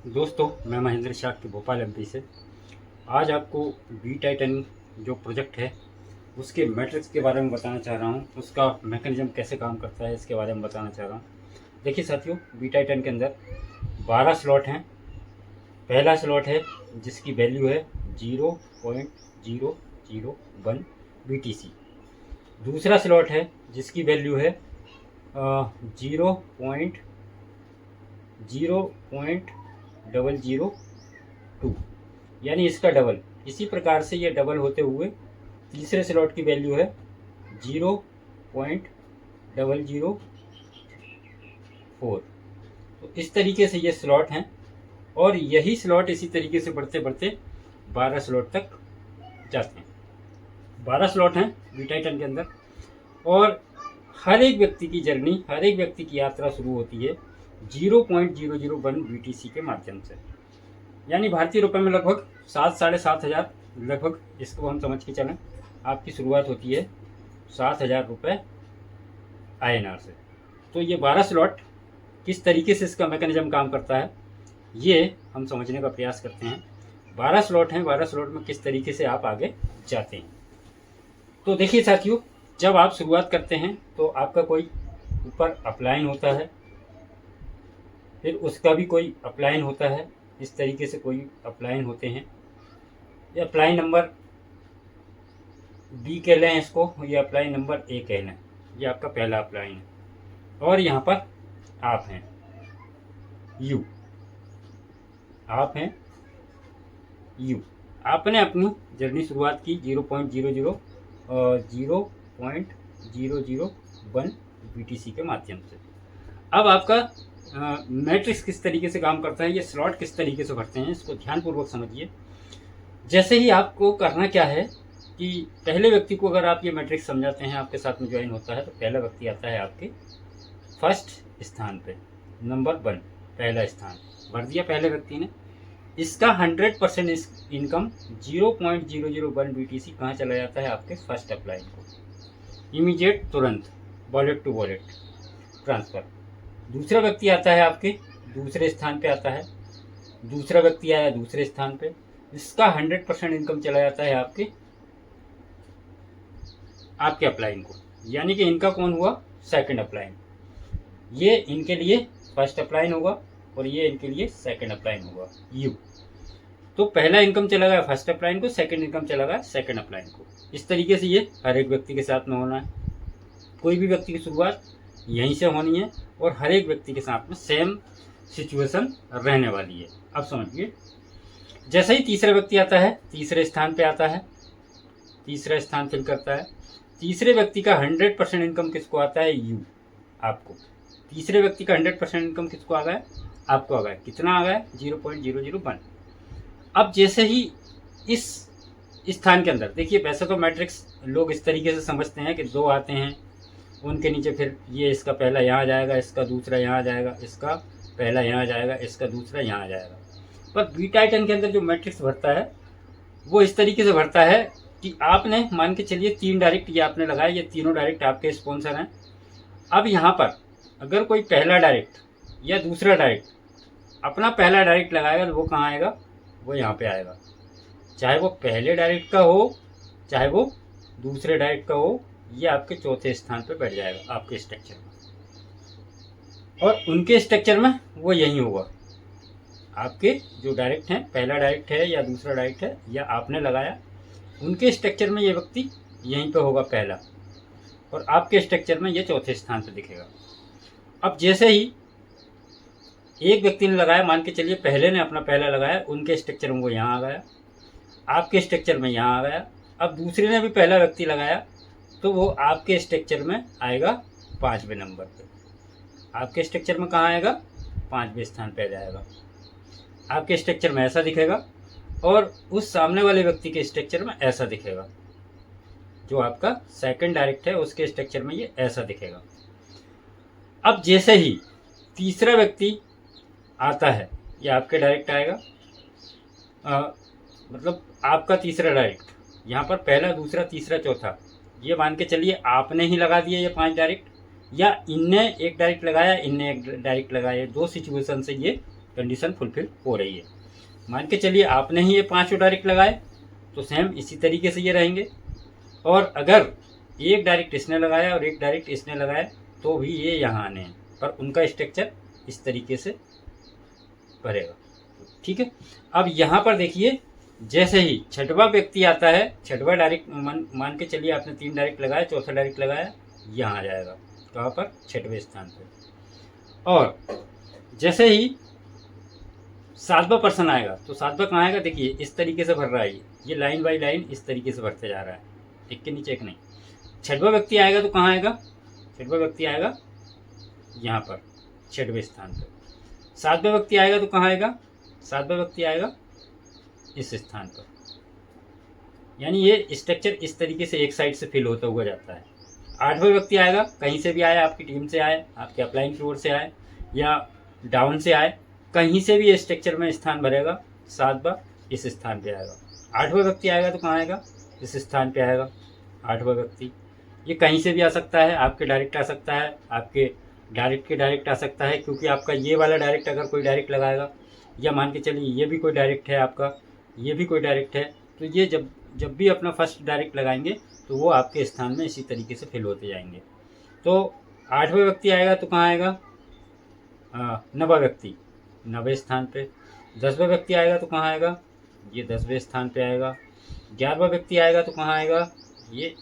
दोस्तों, मैं महेंद्र शाह के भोपाल एमपी से आज आपको बी टाइटन जो प्रोजेक्ट है उसके मैट्रिक्स के बारे में बताना चाह रहा हूँ। उसका मैकेनिज्म कैसे काम करता है इसके बारे में बताना चाह रहा हूँ। देखिए साथियों, बी टाइटन के अंदर 12 स्लॉट हैं। पहला स्लॉट है जिसकी वैल्यू है 0.001 BTC। दूसरा स्लॉट है जिसकी वैल्यू है 0.002, यानी इसका डबल। इसी प्रकार से ये डबल होते हुए तीसरे स्लॉट की वैल्यू है 0.004। तो इस तरीके से ये स्लॉट हैं और यही स्लॉट इसी तरीके से बढ़ते बढ़ते 12 स्लॉट तक जाते हैं। 12 स्लॉट हैं बी टाइटन के अंदर और हर एक व्यक्ति की जर्नी, हर एक व्यक्ति की यात्रा शुरू होती है 0.001 BTC के माध्यम से, यानी भारतीय रुपए में लगभग 7-7.5 हज़ार, लगभग इसको हम समझ के चलें आपकी शुरुआत होती है 7,000 रुपये INR से। तो ये 12 स्लॉट किस तरीके से इसका मैकेनिज्म काम करता है ये हम समझने का प्रयास करते हैं। 12 स्लॉट हैं, 12 स्लॉट में किस तरीके से आप आगे जाते हैं। तो देखिए साथियों, जब आप शुरुआत करते हैं तो आपका कोई ऊपर अपलाइन होता है, फिर उसका भी कोई अपलाइन होता है, इस तरीके से कोई अपलाइन होते हैं। ये अपलाइन नंबर बी कह लें इसको, ये अपलाइन नंबर ए कह लें, ये आपका पहला अपलाइन है। और यहाँ पर आप हैं यू, आप हैं यू। आपने अपनी जर्नी शुरुआत की 0.001 BTC के माध्यम से। अब आपका मैट्रिक्स किस तरीके से काम करता है, ये स्लॉट किस तरीके से भरते हैं, इसको ध्यानपूर्वक समझिए। जैसे ही आपको करना क्या है कि पहले व्यक्ति को अगर आप ये मैट्रिक्स समझाते हैं, आपके साथ में ज्वाइन होता है, तो पहला व्यक्ति आता है आपके फर्स्ट स्थान पे, नंबर 1, पहला स्थान भर दिया पहले व्यक्ति ने। इसका 100% इनकम 0.001 BTC कहाँ चला जाता है, आपके फर्स्ट अप्लाइन को, इमीडिएट, तुरंत, वॉलेट टू वॉलेट ट्रांसफ़र। दूसरा व्यक्ति आता है आपके दूसरे स्थान पे आता है, दूसरा व्यक्ति आया दूसरे स्थान पे, इसका 100% इनकम चला जाता है आपके अपलाइन को, यानी कि इनका कौन हुआ, सेकंड अपलाइन। ये इनके लिए फर्स्ट अपलाइन होगा और ये इनके लिए सेकंड अपलाइन होगा यू। तो पहला इनकम चला गया फर्स्ट अपलाइन को, सेकंड इनकम चला गया सेकंड अपलाइन को। इस तरीके से ये हर एक व्यक्ति के साथ में होना है। कोई भी व्यक्ति की शुरुआत यहीं से होनी है और हर एक व्यक्ति के साथ में सेम सिचुएशन रहने वाली है। अब समझिए, जैसे ही तीसरा व्यक्ति आता है, तीसरे स्थान पे आता है, तीसरा स्थान फिल करता है, तीसरे व्यक्ति का 100% इनकम किसको आता है, यू, आपको। तीसरे व्यक्ति का 100% इनकम किसको आ गया, आपको आ गया। कितना आ गया, 0.001। अब जैसे ही इस स्थान के अंदर देखिए, वैसे तो मैट्रिक्स लोग इस तरीके से समझते हैं कि 2 आते हैं, उनके नीचे फिर ये इसका पहला यहाँ जाएगा, इसका दूसरा यहाँ जाएगा, इसका पहला यहाँ जाएगा, इसका दूसरा यहाँ जाएगा। पर बी टाइटन के अंदर जो मैट्रिक्स भरता है वो इस तरीके से भरता है कि आपने मान के चलिए 3 डायरेक्ट ये आपने लगाए, ये तीनों डायरेक्ट आपके स्पॉन्सर हैं। अब यहाँ पर अगर कोई पहला डायरेक्ट या दूसरा डायरेक्ट अपना पहला डायरेक्ट लगाएगा तो वो कहाँ आएगा, वो यहाँ पे आएगा। चाहे वो पहले डायरेक्ट का हो, चाहे वो दूसरे डायरेक्ट का हो, ये आपके चौथे स्थान पर बैठ जाएगा आपके स्ट्रक्चर में। और उनके स्ट्रक्चर में वो यही होगा। आपके जो डायरेक्ट हैं, पहला डायरेक्ट है या दूसरा डायरेक्ट है या आपने लगाया, उनके स्ट्रक्चर में ये व्यक्ति यहीं पे होगा पहला, और आपके स्ट्रक्चर में ये चौथे स्थान पे दिखेगा। अब जैसे ही एक व्यक्ति ने लगाया, मान के चलिए पहले ने अपना पहला लगाया, उनके स्ट्रक्चर में वो यहाँ आ गया, आपके स्ट्रक्चर में यहाँ आ गया। अब दूसरे ने भी पहला व्यक्ति लगाया तो वो आपके स्ट्रक्चर में आएगा 5वें नंबर पे। आपके स्ट्रक्चर में कहाँ आएगा, 5वें स्थान पे जाएगा। आपके स्ट्रक्चर में ऐसा दिखेगा और उस सामने वाले व्यक्ति के स्ट्रक्चर में ऐसा दिखेगा। जो आपका सेकंड डायरेक्ट है उसके स्ट्रक्चर में ये ऐसा दिखेगा। अब जैसे ही तीसरा व्यक्ति आता है, ये आपके डायरेक्ट आएगा, मतलब आपका तीसरा डायरेक्ट, यहाँ पर पहला, दूसरा, तीसरा, चौथा, ये मान के चलिए आपने ही लगा दिया ये 5 डायरेक्ट, या इनने एक डायरेक्ट लगाया, इनने एक डायरेक्ट लगाया। 2 सिचुएशन से ये कंडीशन फुलफिल हो रही है। मान के चलिए आपने ही ये 5 डायरेक्ट लगाए तो सेम इसी तरीके से ये रहेंगे, और अगर एक डायरेक्ट इसने लगाया और एक डायरेक्ट इसने लगाया तो भी ये यहाँ आने हैं, पर उनका स्ट्रक्चर इस तरीके से भरेगा। ठीक है। अब यहाँ पर देखिए, जैसे ही छठवां व्यक्ति आता है, छठवां डायरेक्ट मान के चलिए आपने 3 डायरेक्ट लगाया, चौथा डायरेक्ट लगाया, यहाँ आ जाएगा। कहाँ पर? छठवें स्थान पर। और जैसे ही 7वां पर्सन आएगा तो 7वां कहाँ आएगा? देखिए इस तरीके से भर रहा है, ये लाइन बाई लाइन इस तरीके से भरते जा रहा है, एक के नीचे एक नहीं। छठवां व्यक्ति आएगा तो कहाँ आएगा? छठवां व्यक्ति आएगा यहाँ पर, छठवें स्थान पर। 7वां व्यक्ति आएगा तो कहाँ आएगा? 7वां व्यक्ति आएगा इस स्थान पर। यानी ये स्ट्रक्चर इस तरीके से एक साइड से फिल होता हुआ जाता है। 8वां व्यक्ति आएगा, कहीं से भी आए, आपकी टीम से आए, आपके अपलाइन की ओर से आए या डाउन से आए, कहीं से भी ये स्ट्रक्चर में स्थान भरेगा। 7वां इस स्थान पे आएगा। 8वां व्यक्ति आएगा तो कहाँ आएगा? इस स्थान पे आएगा 8वां व्यक्ति। ये कहीं से भी आ सकता है, आपके डायरेक्ट आ सकता है, आपके डायरेक्ट के डायरेक्ट आ सकता है, क्योंकि आपका ये वाला डायरेक्ट अगर कोई डायरेक्ट लगाएगा, या मान के चलिए ये भी कोई डायरेक्ट है आपका, ये भी कोई डायरेक्ट है, तो ये जब भी अपना फर्स्ट डायरेक्ट लगाएंगे तो वो आपके स्थान में इसी तरीके से फिल होते जाएंगे। तो 8वां व्यक्ति आएगा तो कहाँ आएगा? 9वां व्यक्ति 9वें स्थान पे। 10वां व्यक्ति आएगा तो कहाँ आएगा? ये 10वें स्थान पे आएगा। 11वां व्यक्ति आएगा तो कहाँ आएगा? ये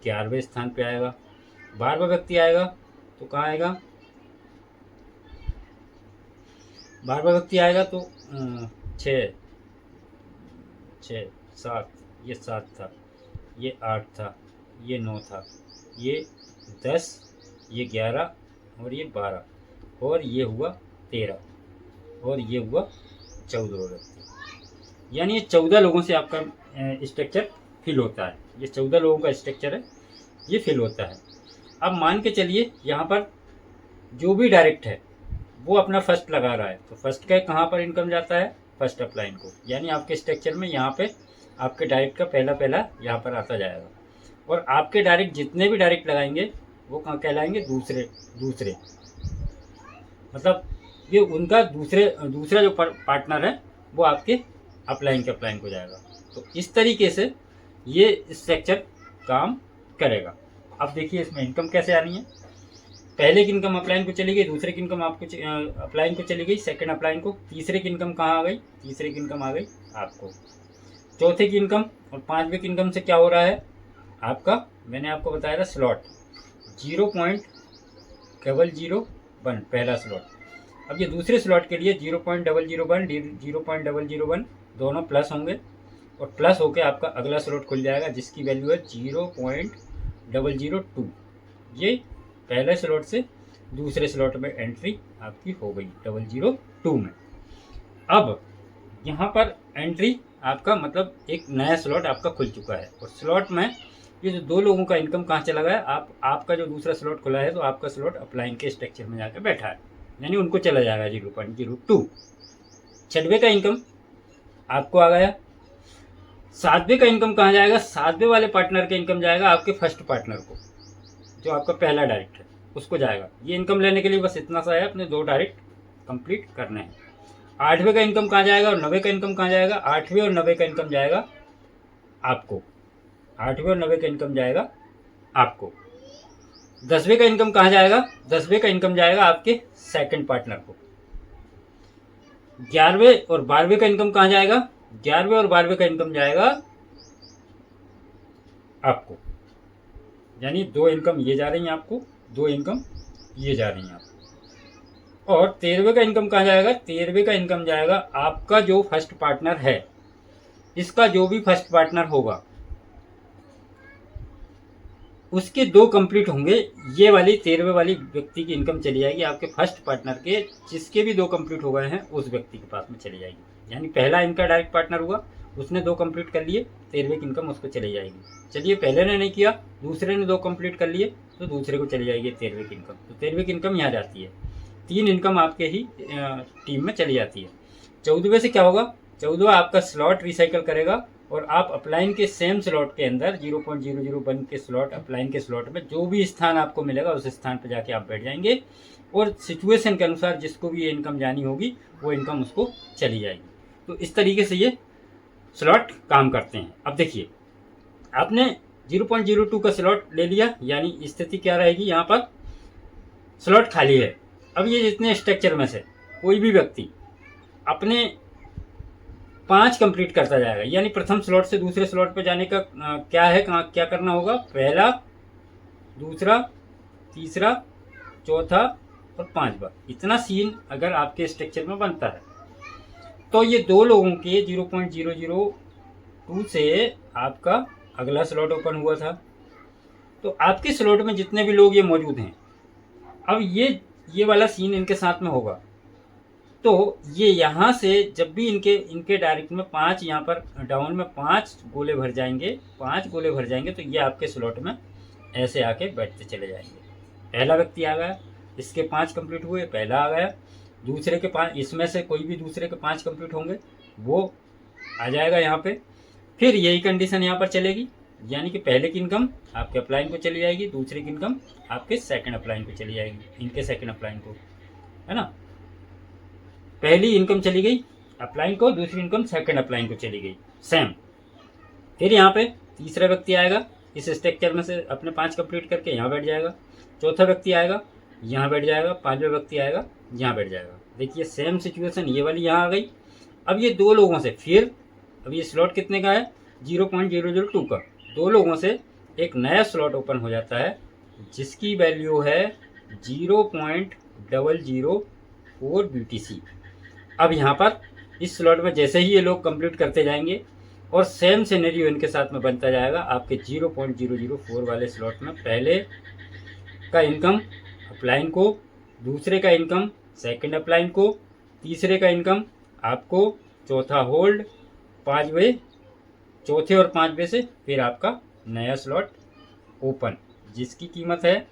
11वें स्थान पे आएगा। 12वां व्यक्ति आएगा तो कहाँ आएगा? 12वां व्यक्ति आएगा तो 6 7, ये 7 था, ये 8 था, ये 9 था, ये 10, ये 11 और ये 12, और ये हुआ 13, और ये हुआ 14 व्यक्ति। यानी ये 14 लोगों से आपका स्ट्रक्चर फिल होता है। ये 14 लोगों का स्ट्रक्चर है, ये फिल होता है। अब मान के चलिए यहाँ पर जो भी डायरेक्ट है वो अपना फर्स्ट लगा रहा है, तो फर्स्ट का कहाँ पर इनकम जाता है? फर्स्ट अपलाइन को। यानी आपके स्ट्रक्चर में यहाँ पे आपके डायरेक्ट का पहला यहाँ पर आता जाएगा, और आपके डायरेक्ट जितने भी डायरेक्ट लगाएंगे वो कहाँ कहलाएंगे? दूसरे। मतलब ये उनका दूसरा जो पार्टनर है वो आपके अपलाइन के अपलाइन को जाएगा। तो इस तरीके से ये स्ट्रक्चर काम करेगा। अब देखिए इसमें इनकम कैसे आ रही है। पहले की इनकम अपलाइन को चली गई, दूसरे की इनकम आपको अपलाइन को चली गई, सेकंड अपलाइन को। तीसरे की इनकम कहाँ आ गई? तीसरे की इनकम आ गई आपको। चौथे की इनकम और 5वें की इनकम से क्या हो रहा है आपका? मैंने आपको बताया था स्लॉट 0.001 पहला स्लॉट। अब ये दूसरे स्लॉट के लिए 0.001 0.001 दोनों प्लस होंगे, और प्लस होके आपका अगला स्लॉट खुल जाएगा जिसकी वैल्यू है 0.002। ये पहले स्लॉट से दूसरे स्लॉट में एंट्री आपकी हो गई 002 में। अब यहाँ पर एंट्री आपका मतलब एक नया स्लॉट आपका खुल चुका है, और स्लॉट में ये जो 2 लोगों का इनकम कहाँ चला गया? आपका जो दूसरा स्लॉट खुला है तो आपका स्लॉट अपलाइन के स्ट्रक्चर में जाकर बैठा है, यानी उनको चला जाएगा 0.02। 6वें का इनकम आपको आ गया। 7वें का इनकम कहाँ जाएगा? 7वें वाले पार्टनर का इनकम जाएगा आपके फर्स्ट पार्टनर को, जो आपका पहला डायरेक्ट है उसको जाएगा। ये इनकम लेने के लिए बस इतना सा है, अपने 2 डायरेक्ट कंप्लीट करने हैं। 8वें का इनकम कहाँ जाएगा और 9वें का इनकम कहाँ जाएगा? 8वें और 9वें का इनकम जाएगा आपको। 8वें और 9वें का इनकम जाएगा आपको। 10वें का इनकम कहाँ जाएगा? 10वें का इनकम जाएगा आपके सेकंड पार्टनर को। 11वें और 12वें का इनकम कहाँ जाएगा? 11वें और 12वें का इनकम जाएगा आपको। यानी 2 इनकम ये जा रही हैं आपको, 2 इनकम ये जा रही हैं आपको। और 13वें का इनकम कहाँ जाएगा? 13वें का इनकम जाएगा आपका जो फर्स्ट पार्टनर है, इसका जो भी फर्स्ट पार्टनर होगा उसके 2 कंप्लीट होंगे। ये वाली 13वें वाली व्यक्ति की इनकम चली जाएगी आपके फर्स्ट पार्टनर के, जिसके भी 2 कंप्लीट हो गए हैं उस व्यक्ति के पास में चली जाएगी। यानी पहला इनका डायरेक्ट पार्टनर हुआ, उसने 2 कंप्लीट कर लिए, 13वें की इनकम उसको चली जाएगी। चलिए पहले ने नहीं किया, दूसरे ने 2 कंप्लीट कर लिए तो दूसरे को चली जाएगी 13वें की इनकम। तो 13वें की इनकम यहाँ जाती है। 3 इनकम आपके ही टीम में चली जाती है। 14वें से क्या होगा? 14वां आपका स्लॉट रिसाइकल करेगा और आप अपलाइन के सेम स्लॉट के अंदर 0.001 के स्लॉट अपलाइन के स्लॉट में जो भी स्थान आपको मिलेगा उस स्थान पर जाके आप बैठ जाएंगे और सिचुएशन के अनुसार जिसको भी ये इनकम जानी होगी वो इनकम उसको चली जाएगी। तो इस तरीके से ये स्लॉट काम करते हैं। अब देखिए आपने 0.02 का स्लॉट ले लिया, यानी स्थिति क्या रहेगी, यहाँ पर स्लॉट खाली है। अब ये जितने स्ट्रक्चर में से कोई भी व्यक्ति अपने 5 कंप्लीट करता जाएगा, यानी प्रथम स्लॉट से दूसरे स्लॉट पर जाने का क्या है, क्या करना होगा, पहला, दूसरा, तीसरा, चौथा और 5वां, इतना सीन अगर आपके स्ट्रक्चर में बनता है तो ये 2 लोगों के 0.002 से आपका अगला स्लॉट ओपन हुआ था। तो आपके स्लॉट में जितने भी लोग ये मौजूद हैं, अब ये वाला सीन इनके साथ में होगा। तो ये यहाँ से जब भी इनके डायरेक्ट में 5, यहाँ पर डाउन में 5 गोले भर जाएंगे, 5 गोले भर जाएंगे, तो ये आपके स्लॉट में ऐसे आके बैठते चले जाएंगे। पहला व्यक्ति आ गया, इसके 5 कंप्लीट हुए, पहला आ गया, दूसरे के 5, इसमें से कोई भी दूसरे के 5 कंप्लीट होंगे वो आ जाएगा यहाँ पे। फिर यही कंडीशन यहाँ पर चलेगी, यानी कि पहले की इनकम आपके अपलाइन को चली जाएगी, दूसरे की इनकम आपके सेकंड अपलाइन को चली जाएगी, इनके सेकंड अपलाइन को, है ना। पहली इनकम चली गई अपलाइन को, दूसरी इनकम सेकंड अपलाइन को चली गई, सेम। फिर यहाँ पे तीसरा व्यक्ति आएगा, इस स्ट्रक्चर में से अपने 5 कंप्लीट करके यहाँ बैठ जाएगा, चौथा व्यक्ति आएगा यहाँ बैठ जाएगा, 5वां व्यक्ति आएगा यहाँ बैठ जाएगा। देखिए सेम सिचुएशन ये वाली यहाँ आ गई। अब ये 2 लोगों से फिर, अब ये स्लॉट कितने का है, 0.002 का, 2 लोगों से एक नया स्लॉट ओपन हो जाता है जिसकी वैल्यू है 0.004 BTC। अब यहाँ पर इस स्लॉट में जैसे ही ये लोग कंप्लीट करते जाएंगे और सेम सिनेरियो इनके साथ में बनता जाएगा, आपके 0.004 वाले स्लॉट में पहले का इनकम अपलाइन को, दूसरे का इनकम सेकंड अपलाइन को, तीसरे का इनकम आपको, चौथा होल्ड, 5वें, चौथे और 5वें से फिर आपका नया स्लॉट ओपन जिसकी कीमत है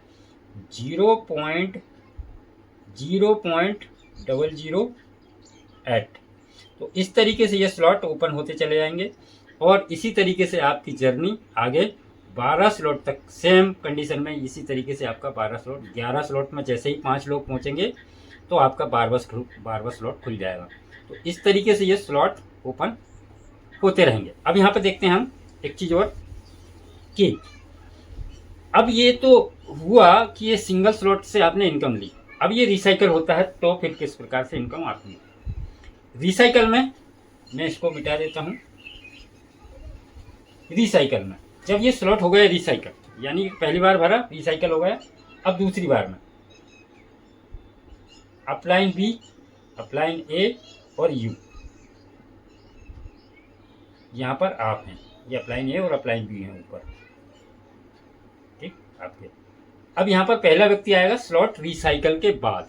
0.008। तो इस तरीके से ये स्लॉट ओपन होते चले जाएंगे और इसी तरीके से आपकी जर्नी आगे 12 स्लॉट तक सेम कंडीशन में, इसी तरीके से आपका 12 स्लॉट, 11 स्लॉट में जैसे ही 5 लोग पहुंचेंगे तो आपका 12वां स्लॉट खुल जाएगा। तो इस तरीके से ये स्लॉट ओपन होते रहेंगे। अब यहाँ पे देखते हैं हम एक चीज़ और कि अब ये तो हुआ कि ये सिंगल स्लॉट से आपने इनकम ली, अब ये रिसाइकल होता है तो फिर किस प्रकार से इनकम आती है। रिसाइकल में मैं इसको मिटा देता हूँ। रिसाइकल में जब ये स्लॉट हो गया रिसाइकल, यानी पहली बार भरा रिसाइकल हो गया, अब दूसरी बार में अपलाइन बी, अपलाइन ए और यू, यहाँ पर आप हैं, ये अपलाइन ए और अपलाइन बी हैं ऊपर, ठीक आपके। अब यहाँ पर पहला व्यक्ति आएगा स्लॉट रिसाइकल के बाद।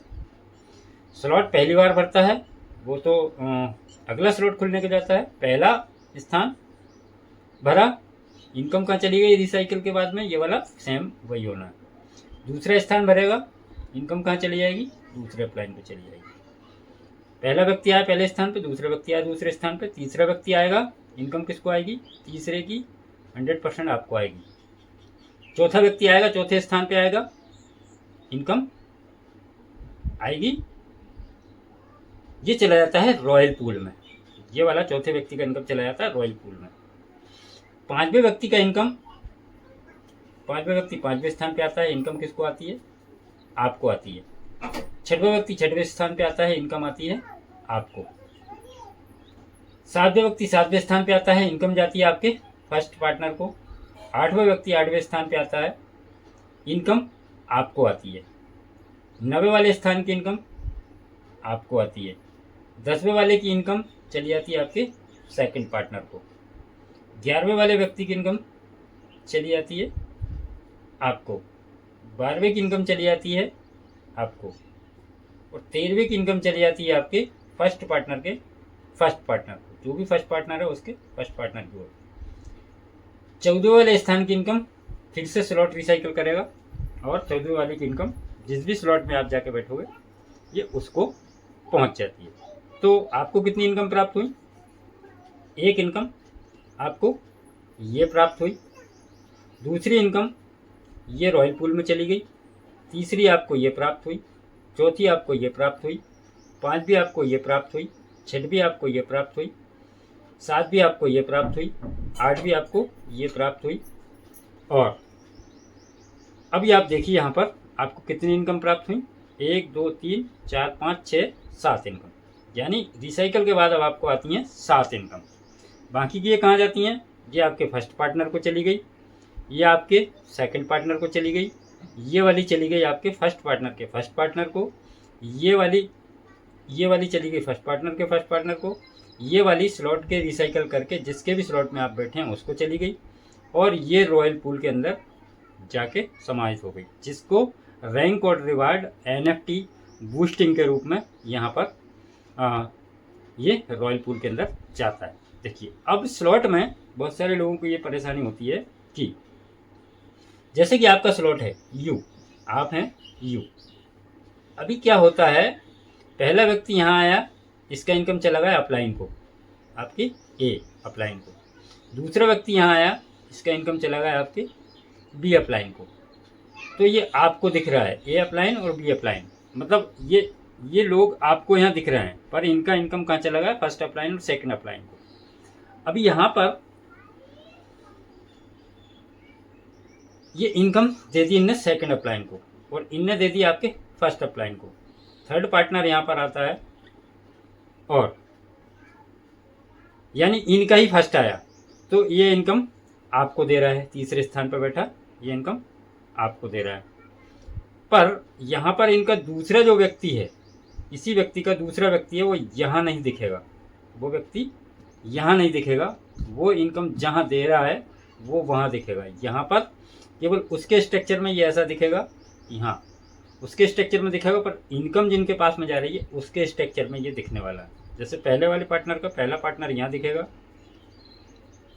स्लॉट पहली बार भरता है वो तो अगला स्लॉट खुलने के जाता है, पहला स्थान भरा, इनकम कहाँ चली गई रिसाइकल के बाद में, ये वाला सेम वही होना है। दूसरा स्थान भरेगा, इनकम कहाँ चली जाएगी, दूसरे अपलाइन पे चली जाएगी। पहला व्यक्ति आया पहले स्थान पे, दूसरा व्यक्ति आया दूसरे स्थान पे, तीसरा व्यक्ति आएगा, इनकम किसको आएगी, तीसरे की 100% आपको आएगी। चौथा व्यक्ति आएगा, चौथे स्थान पे आएगा, इनकम आएगी, ये चला जाता है रॉयल पूल में, ये वाला चौथे व्यक्ति का इनकम चला जाता है रॉयल पूल में। 5वें व्यक्ति का इनकम, 5वें व्यक्ति 5वें स्थान पे आता है, इनकम किसको आती है, आपको आती है। 6वां व्यक्ति 6वें स्थान पे आता है, इनकम आती है आपको। 7वें व्यक्ति 7वें स्थान पे आता है, इनकम जाती है आपके फर्स्ट पार्टनर को। 8वां व्यक्ति 8वें स्थान पे आता है, इनकम आपको आती है। 9वें वाले स्थान की इनकम आपको आती है। 10वें वाले की इनकम चली जाती है आपके सेकंड पार्टनर को। 11वें वाले व्यक्ति की इनकम चली जाती है आपको। 12वें की इनकम चली जाती है आपको और 13वें की इनकम चली जाती है आपके फर्स्ट पार्टनर के फर्स्ट पार्टनर को, जो भी फर्स्ट पार्टनर है उसके फर्स्ट पार्टनर की ओर। 14वें वाले स्थान की इनकम फिर से स्लॉट रिसाइकिल करेगा और 14वें वाले की इनकम जिस भी स्लॉट में आप जाके बैठोगे ये उसको पहुंच जाती है। तो आपको कितनी इनकम प्राप्त हुई, एक इनकम आपको ये प्राप्त हुई। दूसरी इनकम ये रॉयल पूल में चली गई। तीसरी आपको ये प्राप्त हुई। चौथी आपको ये प्राप्त हुई। पांचवी आपको ये प्राप्त हुई। छठवीं आपको ये प्राप्त हुई। सातवीं आपको ये प्राप्त हुई। आठवीं आपको ये प्राप्त हुई। और अभी आप देखिए यहाँ पर आपको कितनी इनकम प्राप्त हुई, 1 2 3 4 5 6 7 इनकम। यानी रिसाइकल के बाद अब आपको आती हैं 7 इनकम। बाकी की ये कहाँ जाती हैं, ये आपके फर्स्ट पार्टनर को चली गई, ये आपके सेकंड पार्टनर को चली गई, ये वाली चली गई आपके फर्स्ट पार्टनर के फर्स्ट पार्टनर को, ये वाली चली गई फर्स्ट पार्टनर के फर्स्ट पार्टनर को, ये वाली स्लॉट के रिसाइकल करके जिसके भी स्लॉट में आप बैठे हैं उसको चली गई, और ये रॉयल पूल के अंदर जाके समाहित हो गई, जिसको रैंक और रिवार्ड NFT बूस्टिंग के रूप में यहाँ पर ये रॉयल पूल के अंदर जाता है। देखिए अब स्लॉट में बहुत सारे लोगों को ये परेशानी होती है कि जैसे कि आपका स्लॉट है U, आप हैं U। अभी क्या होता है, पहला व्यक्ति यहाँ आया, इसका इनकम चला गया अपलाइन को, आपकी A अपलाइन को। दूसरा व्यक्ति यहाँ आया, इसका इनकम चला गया आपके B अपलाइन को। तो ये आपको दिख रहा है A अपलाइन और B अपलाइन, मतलब ये लोग आपको यहाँ दिख रहे हैं, पर इनका इनकम कहाँ चला गया, फर्स्ट अपलाइन और सेकंड अपलाइन को। अभी यहाँ पर ये इनकम दे दी इनने सेकंड अपलाइन को, और इनने दे दी आपके फर्स्ट अपलाइन को। थर्ड पार्टनर यहाँ पर आता है, और यानी इनका ही फर्स्ट आया, तो ये इनकम आपको दे रहा है, तीसरे स्थान पर बैठा ये इनकम आपको दे रहा है। पर यहाँ पर इनका दूसरा जो व्यक्ति है, इसी व्यक्ति का दूसरा व्यक्ति है, वो यहाँ नहीं दिखेगा, वो व्यक्ति यहाँ नहीं दिखेगा, वो इनकम जहाँ दे रहा है वो वहाँ दिखेगा। यहाँ पर केवल उसके स्ट्रक्चर में ये ऐसा दिखेगा कि हाँ उसके स्ट्रक्चर में दिखेगा, पर इनकम जिनके पास में जा रही है उसके स्ट्रक्चर में ये दिखने वाला है। जैसे पहले वाले पार्टनर का पहला पार्टनर यहाँ दिखेगा,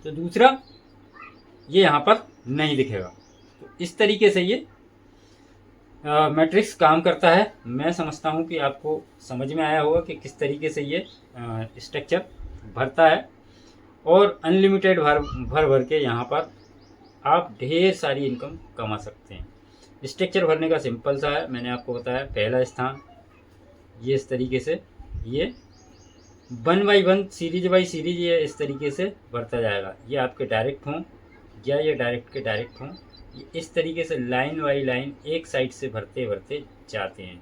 तो दूसरा ये यहाँ पर नहीं दिखेगा। तो इस तरीके से ये मैट्रिक्स काम करता है। मैं समझता हूँ कि आपको समझ में आया होगा कि किस तरीके से ये स्ट्रक्चर भरता है, और अनलिमिटेड भर के यहाँ पर आप ढेर सारी इनकम कमा सकते हैं। स्ट्रक्चर भरने का सिंपल सा है, मैंने आपको बताया। पहला स्थान ये इस तरीके से, ये 1 बाई 1 सीरीज बाई सीरीज ये इस तरीके से भरता जाएगा। ये आपके डायरेक्ट हों या ये डायरेक्ट के डायरेक्ट हों, ये इस तरीके से लाइन बाई लाइन एक साइड से भरते भरते जाते हैं,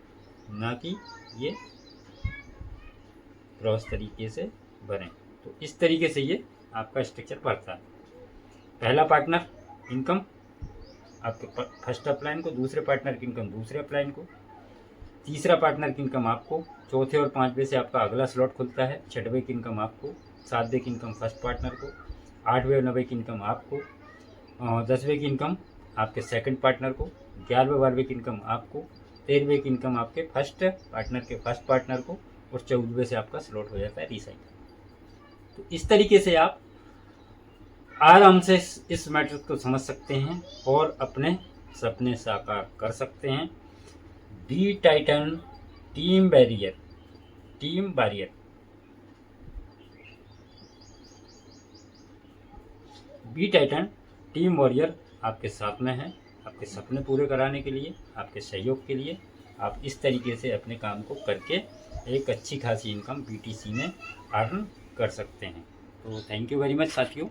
ना कि ये क्रॉस तरीके से भरें। तो इस तरीके से ये आपका स्ट्रक्चर भरता है। पहला पार्टनर इनकम आपके फर्स्ट अपलाइन को, दूसरे पार्टनर की इनकम दूसरे अपलाइन को, तीसरा पार्टनर की इनकम आपको, चौथे और पांचवें से आपका अगला स्लॉट खुलता है, छठवें की इनकम आपको, सातवें की इनकम फर्स्ट पार्टनर को, आठवें और नवें की इनकम आपको, 10वें की इनकम आपके सेकंड पार्टनर को, 11वें 12वें की इनकम आपको, 13वें की इनकम आपके फर्स्ट पार्टनर के फर्स्ट पार्टनर को, और 14वें से आपका स्लॉट हो जाता है रिसाइकल। तो इस तरीके से आप आराम से इस मैट्रिक्स को समझ सकते हैं और अपने सपने साकार कर सकते हैं। B Titan team barrier, B Titan team warrior आपके साथ में है, आपके सपने पूरे कराने के लिए, आपके सहयोग के लिए। आप इस तरीके से अपने काम को करके एक अच्छी खासी इनकम BTC में अर्न कर सकते हैं। तो थैंक यू वेरी मच साथियों।